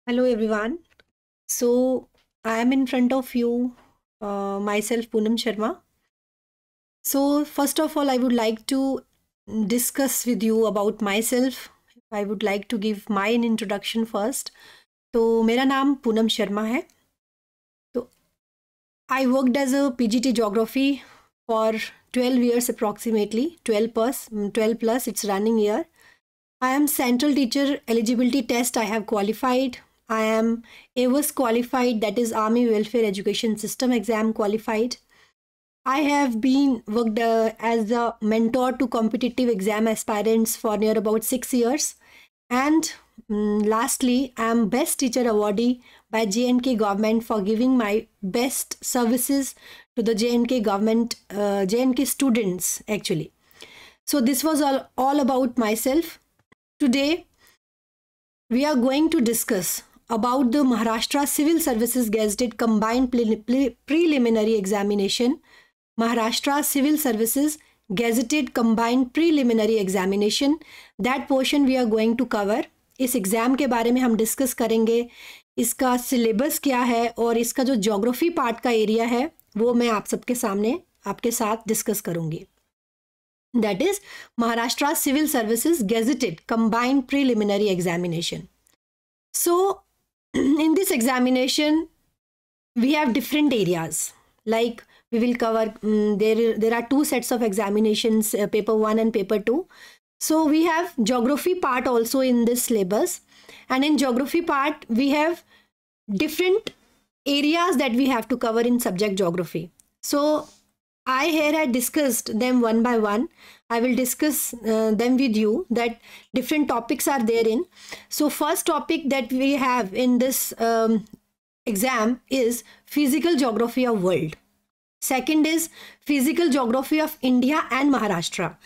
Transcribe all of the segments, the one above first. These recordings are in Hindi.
Hello everyone. So I am in front of you, myself Poonam Sharma. So first of all, I would like to discuss with you about myself. I would like to give my introduction first. तो मेरा नाम पूनम शर्मा है. तो I worked as a PGT Geography for 12 years approximately, 12 plus it's running year. I am Central Teacher Eligibility Test I have qualified. I am AWS qualified, that is Army Welfare Education System exam qualified. I have been worked as a mentor to competitive exam aspirants for near about 6 years. And lastly, I am Best Teacher Awardee by J&K government for giving my best services to the J&K government, J&K students actually. So this was all about myself. Today, we are going to discuss about the Maharashtra Civil Services Gazetted Combined Preliminary Examination. Maharashtra Civil Services Gazetted Combined Preliminary Examination. That portion we are going to cover. इस एग्ज़ाम के बारे में हम डिस्कस करेंगे, इसका सिलेबस क्या है और इसका जो ज्योग्राफी पार्ट का एरिया है वो मैं आप सबके सामने आपके साथ डिस्कस करूँगी. That is Maharashtra Civil Services Gazetted Combined Preliminary Examination. So in this examination we have different areas, like we will cover there are two sets of examinations, paper 1 and paper 2. So we have geography part also in this syllabus, and in geography part we have different areas that we have to cover in subject geography. So I here had discussed them one by one. I will discuss them with you, that different topics are therein. So first topic that we have in this exam is physical geography of world. Second is physical geography of India and Maharashtra.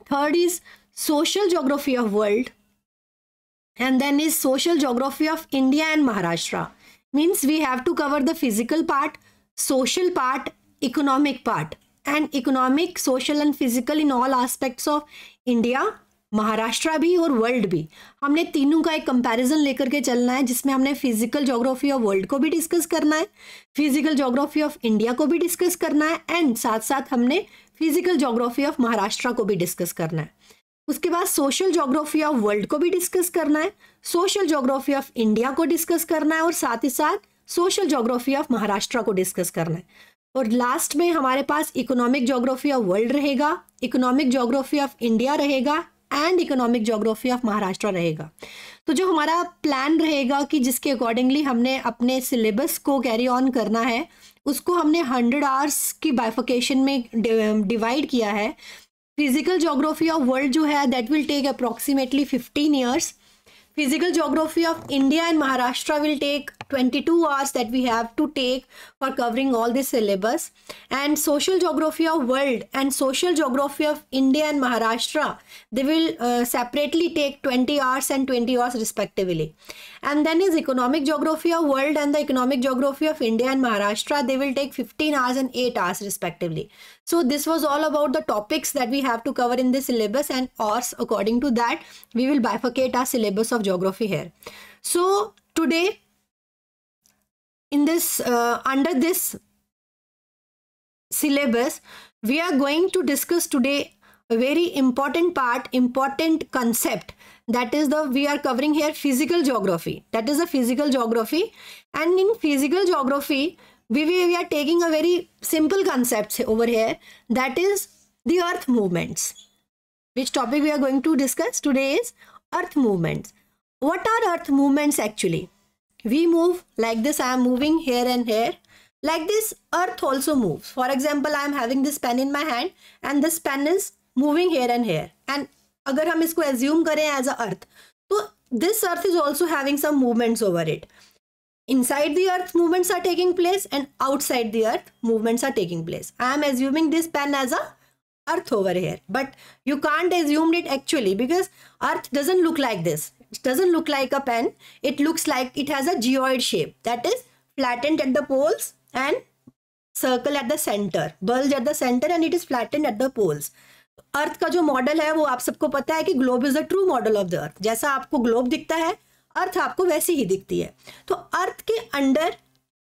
Third is social geography of world. And then is social geography of India and Maharashtra. Means we have to cover the physical part, social part, economic part, and economic, social and physical in all aspects of India, Maharashtra भी और वर्ल्ड भी. हमने तीनों का एक कंपैरिजन लेकर के चलना है, जिसमें हमने फिजिकल ज्योग्राफी ऑफ वर्ल्ड को भी डिस्कस करना है, फिजिकल ज्योग्राफी ऑफ इंडिया को भी डिस्कस करना है, एंड साथ साथ हमने फिजिकल ज्योग्राफी ऑफ महाराष्ट्र को भी डिस्कस करना है. उसके बाद सोशल ज्योग्राफी ऑफ वर्ल्ड को भी डिस्कस करना है, सोशल ज्योग्राफी ऑफ इंडिया को डिस्कस करना है, और साथ ही साथ सोशल ज्योग्राफी ऑफ महाराष्ट्र को डिस्कस करना है. और लास्ट में हमारे पास इकोनॉमिक ज्योग्राफी ऑफ वर्ल्ड रहेगा, इकोनॉमिक ज्योग्राफी ऑफ इंडिया रहेगा, and economic geography of Maharashtra रहेगा. तो जो हमारा प्लान रहेगा कि जिसके अकॉर्डिंगली हमने अपने सिलेबस को कैरी ऑन करना है, उसको हमने 100 आवर्स की बाइफिकेशन में डिवाइड किया है. फिजिकल ज्योग्राफी ऑफ वर्ल्ड जो है that will take approximately 15 years. Physical geography of India and Maharashtra will take 22 hours that we have to take for covering all this syllabus. And social geography of world and social geography of India and Maharashtra, they will separately take 20 hours and 20 hours respectively. And then is economic geography of world and the economic geography of India and Maharashtra, they will take 15 hours and 8 hours respectively. So this was all about the topics that we have to cover in this syllabus, and hours according to that we will bifurcate our syllabus of geography here. So today in this under this syllabus we are going to discuss today a very important part, important concept, that is we are covering here physical geography. That is the physical geography, and in physical geography we are taking a very simple concept over here, that is the earth movements. Which topic we are going to discuss today is earth movements. What are earth movements actually? We move like this. I am moving here and here. Like this, earth also moves. For example, I am having this pen in my hand and this pen is moving here and here. And अगर हम इसको assume करें as a earth, तो this earth is also having some movements over it. Inside the earth movements are taking place and outside the earth movements are taking place. I am assuming this pen as a earth over here, but you can't assume it actually, because earth doesn't look like this. It doesn't look like a pen. It looks like it has a geoid shape, that is flattened at the poles and circle at the center, bulge at the center, and it is flattened at the poles. अर्थ का जो मॉडल है वो आप सबको पता है कि globe is the true model of the अर्थ. जैसा आपको ग्लोब दिखता है, अर्थ आपको वैसी ही दिखती है। तो अर्थ के अंडर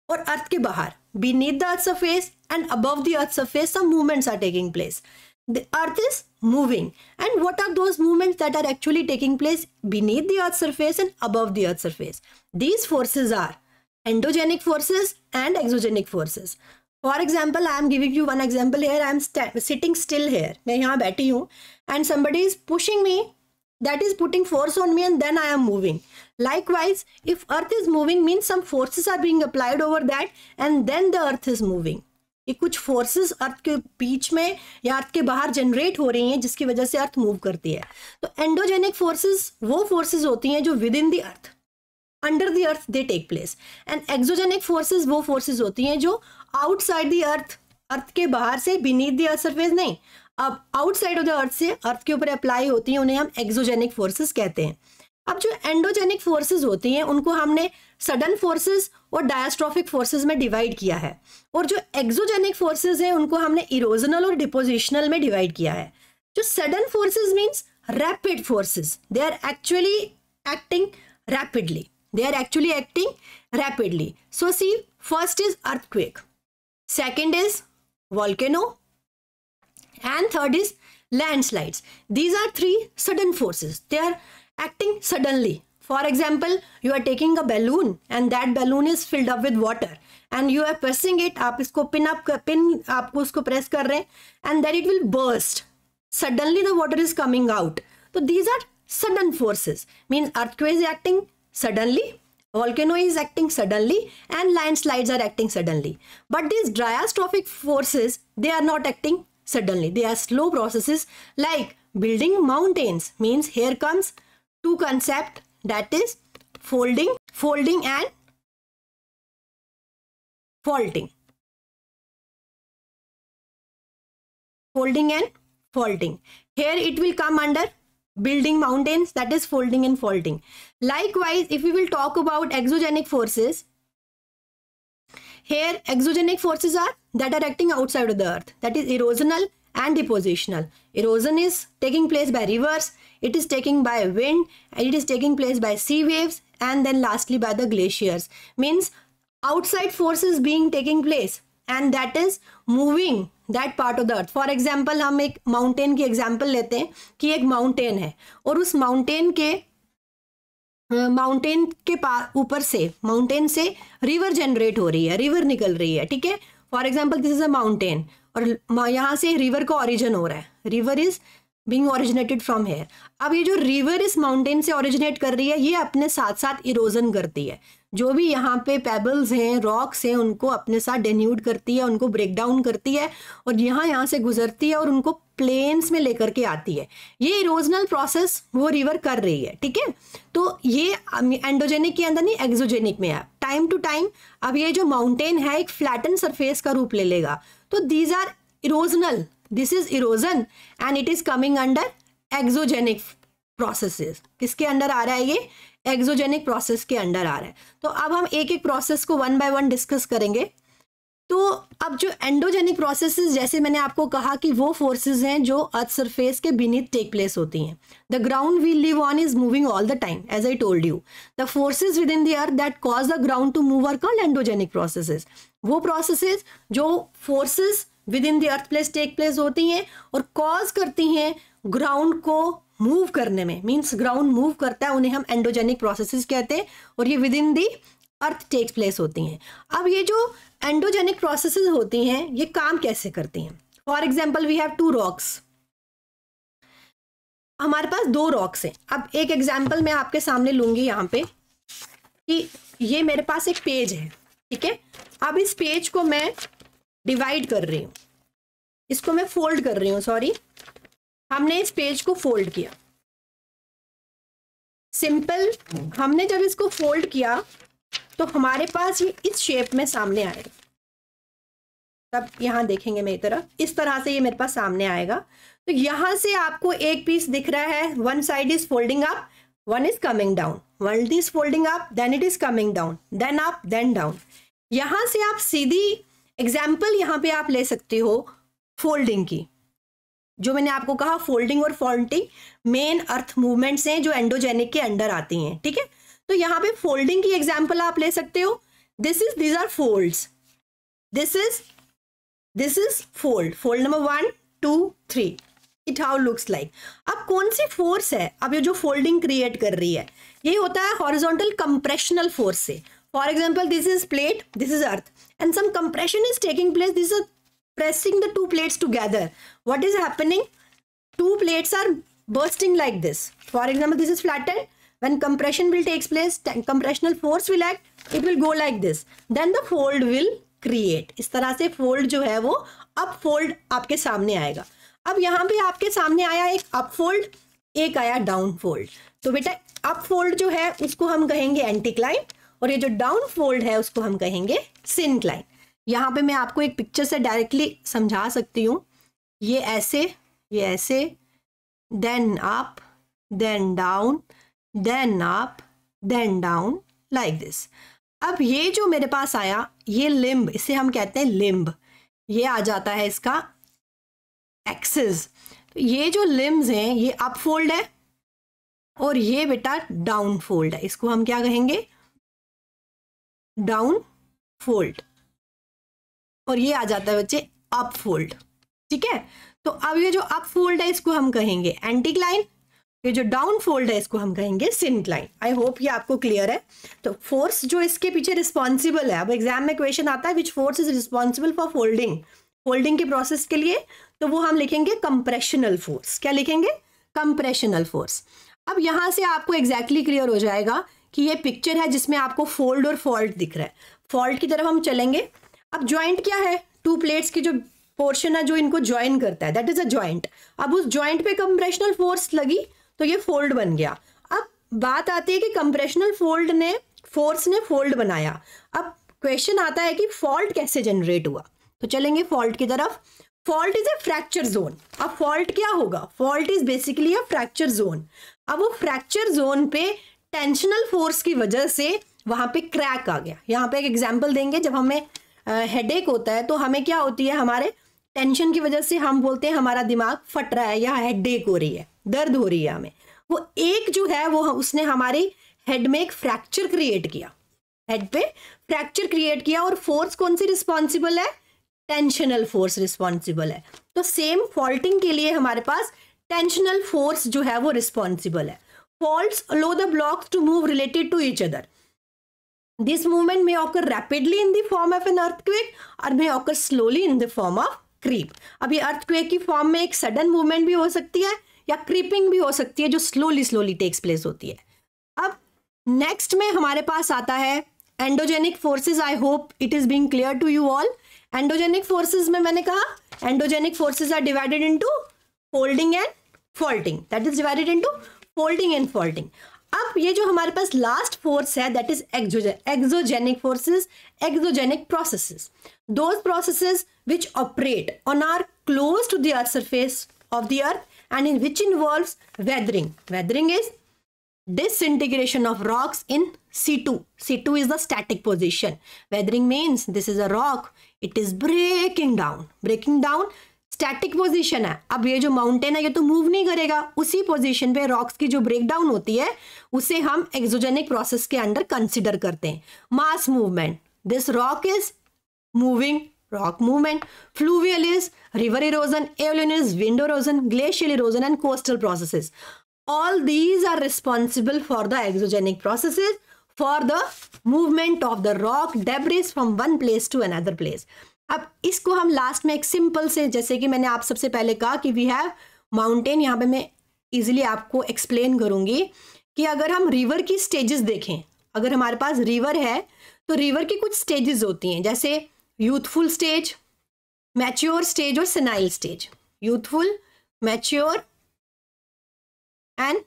और अर्थ के बाहर, beneath the earth surface and above the earth surface, some movements are taking place. The earth is moving, and what are those movements that are actually taking place beneath the earth surface and above the earth surface? These forces are endogenic forces and exogenic forces. For example, I am giving you one example here. I am sitting still here. मैं यहाँ बैठी हूँ and somebody is pushing me, that is putting force on me, and then I am moving. Likewise, if earth is moving, means some forces are being applied over that, and then the earth is moving. कि कुछ फोर्सेस अर्थ के बीच में या अर्थ के बाहर जनरेट हो रही हैं जिसकी वजह से अर्थ मूव करती है. तो एंडोजेनिक फोर्सेस वो फोर्सेस होती हैं जो within the earth, under the earth they take place. And exogenic forces वो फोर्सेस होती हैं जो आउटसाइड द अर्थ, अर्थ के बाहर से, बीनीथ द अर्थ सरफेस नहीं, अब आउटसाइड ऑफ द अर्थ से अर्थ के ऊपर अप्लाई होती हैं, उन्हें हम एक्सोजेनिक फोर्सेस कहते हैं. अब जो एंडोजेनिक फोर्सेस होती हैं उनको हमने सडन फोर्सेस और डायस्ट्रॉफिक फोर्सेस में डिवाइड किया है, और जो एक्सोजेनिक फोर्सेस हैं उनको हमने इरोजनल और डिपोजिशनल में डिवाइड किया है. जो sudden forces means rapid forces, they are actually acting rapidly, they are actually acting rapidly. So see, first is earthquake, second is volcano, and third is landslides. These are three sudden forces. They are acting suddenly. For example, you are taking a balloon and that balloon is filled up with water and you are pressing it. आप इसको pin आपको उसको press कर रहे हैं and then it will burst. Suddenly the water is coming out. So these are sudden forces. Means earthquake is acting suddenly, volcano is acting suddenly, and landslides are acting suddenly. But these diastrophic forces, they are not acting suddenly. They are slow processes like building mountains. Means here comes two concepts, that is folding and faulting. Folding and faulting. Here it will come under building mountains, that is folding and faulting. Likewise, if we will talk about exogenic forces, here exogenic forces are that are acting outside of the earth, that is erosional and depositional. Erosion is taking place by rivers, it is taking by wind, and it is taking place by sea waves, and then lastly by the glaciers. Means outside forces being taking place, and that is moving that part of the earth. For example हम एक माउंटेन की एग्जाम्पल लेते हैं कि एक माउंटेन है और उस माउंटेन के ऊपर से, माउंटेन से रिवर जनरेट हो रही है, रिवर निकल रही है. ठीक है, for example this is a mountain और यहाँ से रिवर का ओरिजिन हो रहा है, river is being originated from here. अब ये जो रिवर इस माउंटेन से ओरिजिनेट कर रही है, ये अपने साथ साथ इरोजन करती है. जो भी यहाँ पे पेबल्स हैं, रॉक्स हैं, उनको अपने साथ डेन्यूड करती है, उनको ब्रेक डाउन करती है और यहाँ से गुजरती है और उनको प्लेन्स में लेकर के आती है. ये इरोजनल प्रोसेस वो रिवर कर रही है. ठीक है, तो ये एंडोजेनिक के अंदर नहीं, एक्सोजेनिक में है. टाइम टू टाइम अब ये जो माउंटेन है एक फ्लैटन सरफेस का रूप ले लेगा. तो these are erosional, this is erosion and it is coming under exogenic processes. किसके अंडर आ रहा है ये? एक्सोजेनिक प्रोसेस के अंडर आ रहा है. तो अब हम एक एक प्रोसेस को वन बाय वन डिस्कस करेंगे. तो अब जो एंडोजेनिक प्रोसेसेस, जैसे मैंने आपको कहा कि वो फोर्सेस हैं जो अर्थ सरफेस के बीनीथ टेक प्लेस होती हैं. The ground we live on is moving all the time, as I told you. The forces within the earth that cause the ground to move are called endogenic processes. वो प्रोसेसेस जो forces within the earth place take place होती हैं और कॉज करती हैं ग्राउंड को मूव करने में, मीन्स ग्राउंड मूव करता है, उन्हें हम एंडोजेनिक प्रोसेसेस कहते हैं और ये within the earth takes place होती हैं. अब ये जो एंडोजेनिक प्रोसेसेस होती हैं ये काम कैसे करती हैं? For example we have two rocks. हमारे पास दो रॉक्स हैं. अब एक एग्जाम्पल मैं आपके सामने लूंगी यहाँ पे कि ये मेरे पास एक पेज है. ठीक है, अब इस पेज को मैं डिवाइड कर रही हूँ, इसको मैं फोल्ड कर रही हूँ. सॉरी, हमने इस पेज को फोल्ड किया. सिंपल, हमने जब इसको फोल्ड किया तो हमारे पास ये इस शेप में सामने आएगा. तब यहाँ देखेंगे मेरी तरफ, इस तरह से ये मेरे पास सामने आएगा. तो यहाँ से आपको एक पीस दिख रहा है, one side is folding up, one is coming down. One is folding up, then it is coming down, then up, then down. यहाँ से आप सीधी एग्जाम्पल यहाँ पे आप ले सकते हो फोल्डिंग की. जो मैंने आपको कहा फोल्डिंग और फॉल्टिंग मेन अर्थ मूवमेंट्स हैं जो एंडोजेनिक के अंडर आती हैं. ठीक है, तो यहाँ पे फोल्डिंग की एग्जाम्पल आप ले सकते हो. these are folds. This is fold number 1 2 3. It how looks like. अब कौन सी फोर्स है अब ये जो फोल्डिंग क्रिएट कर रही है? ये होता है हॉरिजॉन्टल कंप्रेशनल फोर्स से. For example this is plate, this is earth, and some compression is taking place. This is pressing the two plates together. What is happening? Two plates are bursting like this. For example, this is flattened. When compression will take place, compressional force will act. It will go like this. Then the fold will create. इस तरह से fold जो है वो up fold आपके सामने आएगा. अब यहाँ पे आपके सामने आया एक up fold, एक आया down fold. तो बेटा up fold जो है उसको हम कहेंगे anticline, और ये जो down fold है उसको हम कहेंगे syncline. यहाँ पे मैं आपको एक पिक्चर से डायरेक्टली समझा सकती हूँ. ये ऐसे, then up, then down, then up, then down, like this. अब ये जो मेरे पास आया ये लिम्ब, इसे हम कहते हैं लिम्ब. ये आ जाता है इसका एक्सिस. तो ये जो लिम्ब्स हैं ये अप फोल्ड है और ये बेटा डाउन फोल्ड है. इसको हम क्या कहेंगे? Down fold. और ये आ जाता है बच्चे अप फोल्ड. ठीक है, तो अब ये जो अप फोल्ड है इसको हम कहेंगे एंटीक्लाइन. ये जो डाउन फोल्ड है इसको हम कहेंगे सिनक्लाइन. आई होप ये आपको क्लियर है. तो फोर्स जो इसके पीछे रिस्पॉन्सिबल है, अब एग्जाम में क्वेश्चन आता है which force is responsible for folding के प्रोसेस के लिए, तो वो हम लिखेंगे कंप्रेशनल फोर्स. क्या लिखेंगे? Compressional force. अब यहाँ से आपको एग्जैक्टली क्लियर हो जाएगा कि ये पिक्चर है जिसमें आपको फोल्ड और फॉल्ट दिख रहा है. फॉल्ट की तरफ हम चलेंगे. अब ज्वाइंट क्या है? टू प्लेट्स की जो पोर्शन है जो इनको ज्वाइन करता है, दैट इज अ ज्वाइंट. अब उस ज्वाइंट पे कंप्रेशनल फोर्स लगी तो ये फोल्ड बन गया. अब बात आती है कि कंप्रेशनल फोर्स ने फोल्ड बनाया. अब क्वेश्चन आता है कि फॉल्ट कैसे जनरेट हुआ. तो चलेंगे फॉल्ट की तरफ. Fault is a fracture zone. अब फॉल्ट क्या होगा? Fault is basically a fracture zone. अब वो फ्रैक्चर जोन पे टेंशनल फोर्स की वजह से वहां पे क्रैक आ गया. यहाँ पे एक एग्जाम्पल देंगे. जब हमें हेडेक होता है तो हमें क्या होती है? हमारे टेंशन की वजह से हम बोलते हैं हमारा दिमाग फट रहा है या हेडेक हो रही है, दर्द हो रही है हमें. वो एक जो है वो उसने हमारी हेड में एक फ्रैक्चर क्रिएट किया, हेड पे फ्रैक्चर क्रिएट किया. और फोर्स कौन सी रिस्पॉन्सिबल है? टेंशनल फोर्स रिस्पॉन्सिबल है. तो सेम फॉल्टिंग के लिए हमारे पास टेंशनल फोर्स जो है वो रिस्पॉन्सिबल है. Faults allow the blocks to move related to each other. This movement may occur rapidly in the form of an earthquake or may occur slowly in the form of creep. अब ये earthquake की फॉर्म में एक sudden movement भी हो सकती है या creeping भी हो सकती है जो slowly takes place होती है. अब next में हमारे पास आता है endogenic forces. I hope it is being clear to you all. Endogenic forces में मैंने कहा endogenic forces are divided into folding and faulting. That is divided into folding and faulting. अब ये जो हमारे पास लास्ट फोर्स है that is exogenic forces, exogenic processes. Those processes which operate on or close to the earth surface of the earth and in which involves weathering. Weathering is disintegration of rocks in C2. C2 is the static position. Weathering means this is a rock, it is breaking down. Breaking down static position है. अब ये जो माउंटेन है ये तो मूव नहीं करेगा, उसी पोजीशन पे रॉक्स की जो ब्रेकडाउन होती है उसे हम एक्सोजेनिक प्रोसेस के अंडर कंसिडर करते हैं. Mass movement, this rock is moving, rock movement. Fluvial is river erosion, aeolian is wind erosion, glacial erosion and coastal processes. All these are responsible for the exogenic processes for the movement of the rock debris from one place to another place. अब इसको हम लास्ट में एक सिंपल से, जैसे कि मैंने आप सबसे पहले कहा कि वी हैव माउंटेन, यहाँ पे मैं इजीली आपको एक्सप्लेन करूंगी कि अगर हम रिवर की स्टेजेस देखें, अगर हमारे पास रिवर है तो रिवर की कुछ स्टेजेस होती हैं, जैसे यूथफुल स्टेज, मैच्योर स्टेज और senile stage. Youthful, mature and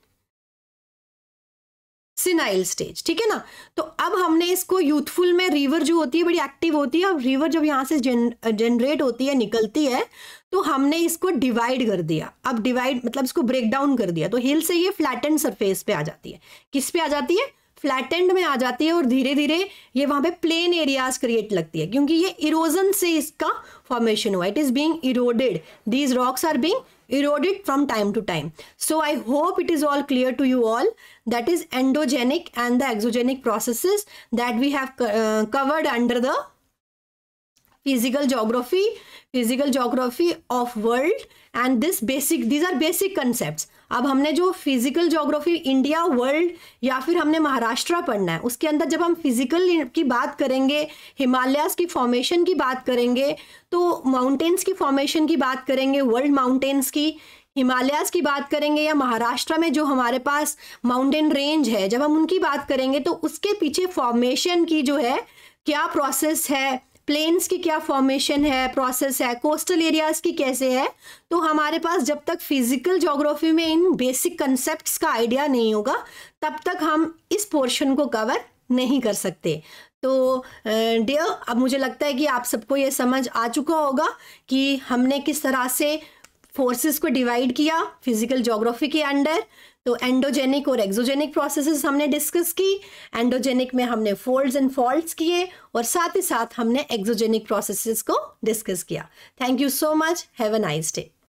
senile stage. ठीक है ना. तो अब हमने इसको यूथफुल में रिवर जो होती है बड़ी एक्टिव होती है. अब रिवर जब यहाँ से जनरेट होती है, निकलती है, तो हमने इसको डिवाइड कर दिया. अब डिवाइड मतलब इसको ब्रेक डाउन कर दिया, तो हिल से ये फ्लैटेंड सरफेस पे आ जाती है. किस पे आ जाती है? फ्लैटेंड में आ जाती है. और धीरे धीरे ये वहाँ पे प्लेन एरियाज क्रिएट लगती है क्योंकि ये इरोजन से इसका फॉर्मेशन हुआ. It is being eroded, these rocks are being eroded from time to time. So I hope it is all clear to you all. That is endogenic and the exogenic processes that we have covered under the physical geography of world, and these are basic concepts. अब हमने जो फिजिकल ज्योग्राफी इंडिया वर्ल्ड या फिर हमने महाराष्ट्र पढ़ना है, उसके अंदर जब हम फिजिकल की बात करेंगे, हिमालयाज की फॉर्मेशन की बात करेंगे, तो माउंटेन्स की फॉर्मेशन की बात करेंगे, वर्ल्ड माउंटेन्स की, हिमालयाज की बात करेंगे, या महाराष्ट्र में जो हमारे पास माउंटेन रेंज है जब हम उनकी बात करेंगे, तो उसके पीछे फॉर्मेशन की जो है क्या प्रोसेस है, प्लेन्स की क्या फॉर्मेशन है, प्रोसेस है, कोस्टल एरियाज की कैसे है, तो हमारे पास जब तक फिजिकल ज्योग्राफी में इन बेसिक कंसेप्ट्स का आइडिया नहीं होगा तब तक हम इस पोर्शन को कवर नहीं कर सकते. तो डियर, अब मुझे लगता है कि आप सबको ये समझ आ चुका होगा कि हमने किस तरह से फोर्सेस को डिवाइड किया फिजिकल ज्योग्राफी के अंडर. तो एंडोजेनिक और एक्सोजेनिक प्रोसेसेस हमने डिस्कस की. एंडोजेनिक में हमने फोल्ड्स एंड फॉल्ट्स किए और साथ ही साथ हमने एक्सोजेनिक प्रोसेसेस को डिस्कस किया. Thank you so much. Have a nice day.